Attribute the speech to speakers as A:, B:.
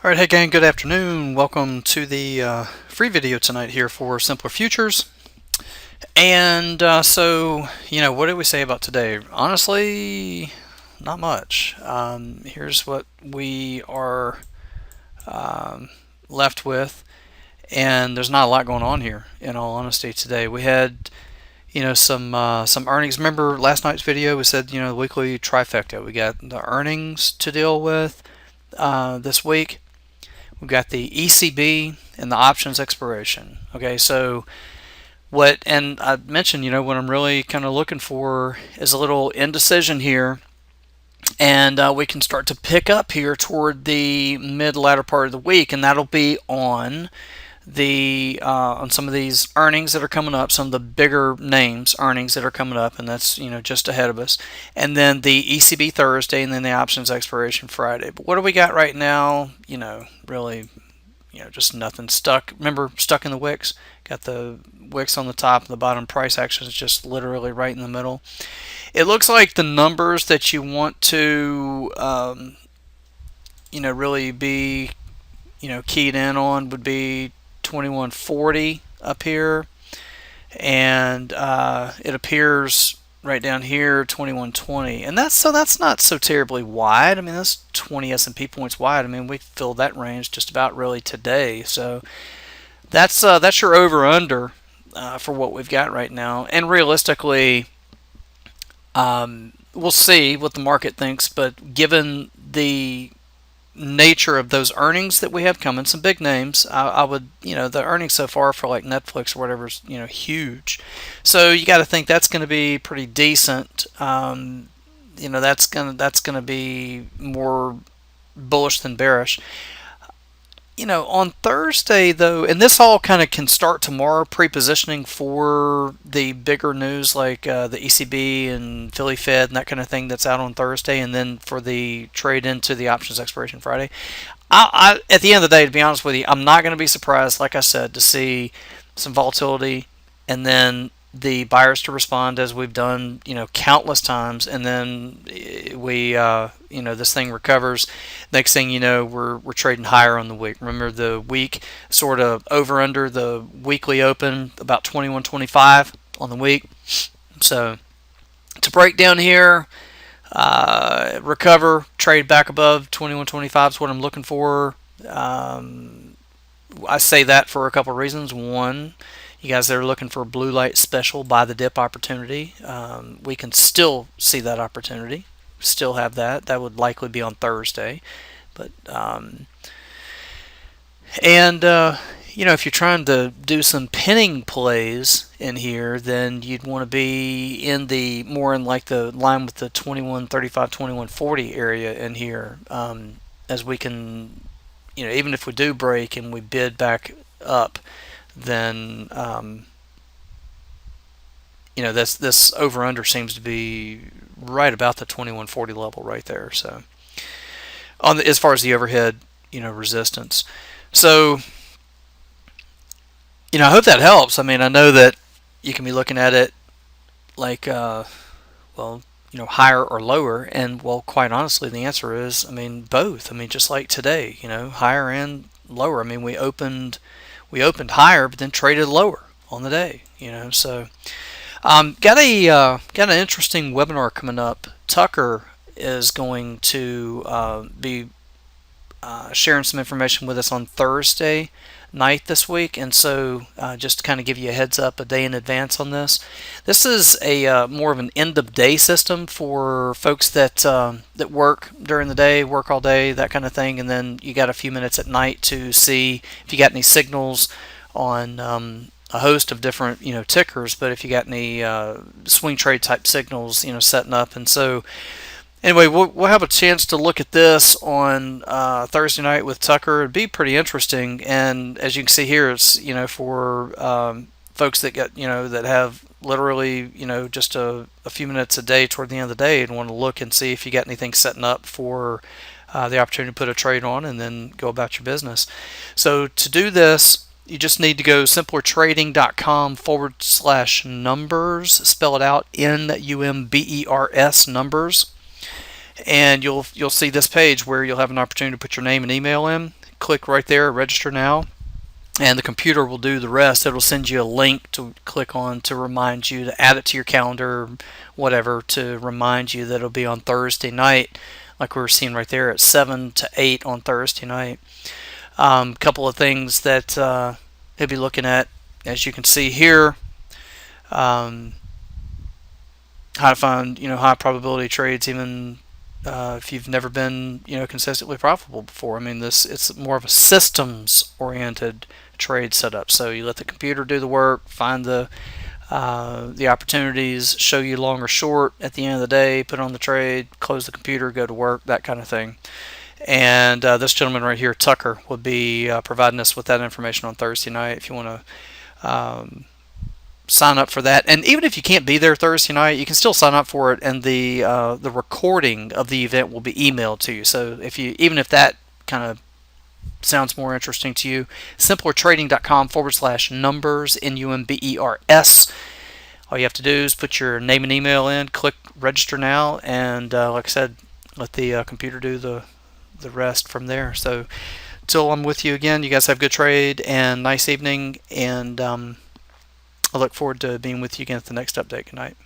A: Alright, hey gang, good afternoon. Welcome to the free video tonight here for Simpler Futures. And what did we say about today? Honestly, not much. Here's what we are left with, and there's not a lot going on here, in all honesty, today. We had some earnings. Remember last night's video, we said, the weekly trifecta. We got the earnings to deal with this week. We've got the ECB and the options expiration. Okay, so and I mentioned, what I'm really kind of looking for is a little indecision here, and we can start to pick up here toward the latter part of the week, and that'll be on on some of these earnings that are coming up, some of the bigger names earnings that are coming up, and that's just ahead of us, and then the ECB Thursday, and then the options expiration Friday. But what do we got right now? Really, just nothing. Stuck in the wicks. Got the wicks on the top and the bottom. Price action is just literally right in the middle. It looks like the numbers that you want to really be keyed in on would be 2140 up here, and it appears right down here 2120, and that's not so terribly wide. I mean, that's 20 S&P points wide. I mean, we filled that range just about really today, so that's your over under for what we've got right now. And realistically, we'll see what the market thinks, but given the nature of those earnings that we have coming, some big names, I would, the earnings so far for like Netflix or whatever is, huge. So you got to think that's going to be pretty decent. That's gonna be more bullish than bearish. On Thursday though, and this all kind of can start tomorrow, pre-positioning for the bigger news like the ECB and Philly Fed and that kind of thing that's out on Thursday, and then for the trade into the options expiration Friday. At the end of the day, to be honest with you, I'm not going to be surprised, like I said, to see some volatility and then the buyers to respond as we've done, countless times, and then we, this thing recovers. Next thing you know, we're trading higher on the week. Remember, the week sort of over under the weekly open about 21.25 on the week. So to break down here, recover, trade back above 21.25 is what I'm looking for. I say that for a couple of reasons. One, you guys that are looking for a blue light special buy the dip opportunity, we can still see that opportunity, still have that. That would likely be on Thursday. But if you're trying to do some pinning plays in here, then you'd want to be in the more in like the line with the 21.35, 21.40 area in here, as we can, even if we do break and we bid back up, then this over under seems to be right about the 2140 level right there. So as far as the overhead resistance, so I hope that helps. I mean, I know that you can be looking at it like higher or lower, and quite honestly, the answer is, I mean, both. I mean, just like today, higher and lower. I mean, we opened higher, but then traded lower on the day. So got an interesting webinar coming up. Tucker is going to be sharing some information with us on Thursday night this week, and so just to kind of give you a heads up a day in advance on this. This is a more of an end of day system for folks that work during the day, work all day, that kind of thing, and then you got a few minutes at night to see if you got any signals on a host of different tickers, but if you got any swing trade type signals setting up. And so anyway, we'll have a chance to look at this on Thursday night with Tucker. It'd be pretty interesting, and as you can see here, it's for folks that get that have literally just a few minutes a day toward the end of the day and want to look and see if you got anything setting up for the opportunity to put a trade on and then go about your business. So to do this, you just need to go simplertrading.com/numbers, spell it out, NUMBERS, numbers. and you'll see this page where you'll have an opportunity to put your name and email in. Click right there, register now, and the computer will do the rest. It'll send you a link to click on to remind you to add it to your calendar, whatever, to remind you that it'll be on Thursday night, like we were seeing right there at 7 to 8 on Thursday night. Couple of things that he'll be looking at, as you can see here. Um, how to find high probability trades, even if you've never been consistently profitable before. I mean, it's more of a systems oriented trade setup. So you let the computer do the work, find the opportunities, show you long or short at the end of the day, put on the trade, close the computer, go to work, that kind of thing. And this gentleman right here, Tucker, will be providing us with that information on Thursday night. If you want to sign up for that, and even if you can't be there Thursday night, you can still sign up for it, and the recording of the event will be emailed to you. So even if that kind of sounds more interesting to you, simplertrading.com/numbers, NUMBERS. All you have to do is put your name and email in, click register now, and like I said, let the computer do the rest from there. So till I'm with you again, you guys have good trade and nice evening, and I look forward to being with you again at the next update. Good night.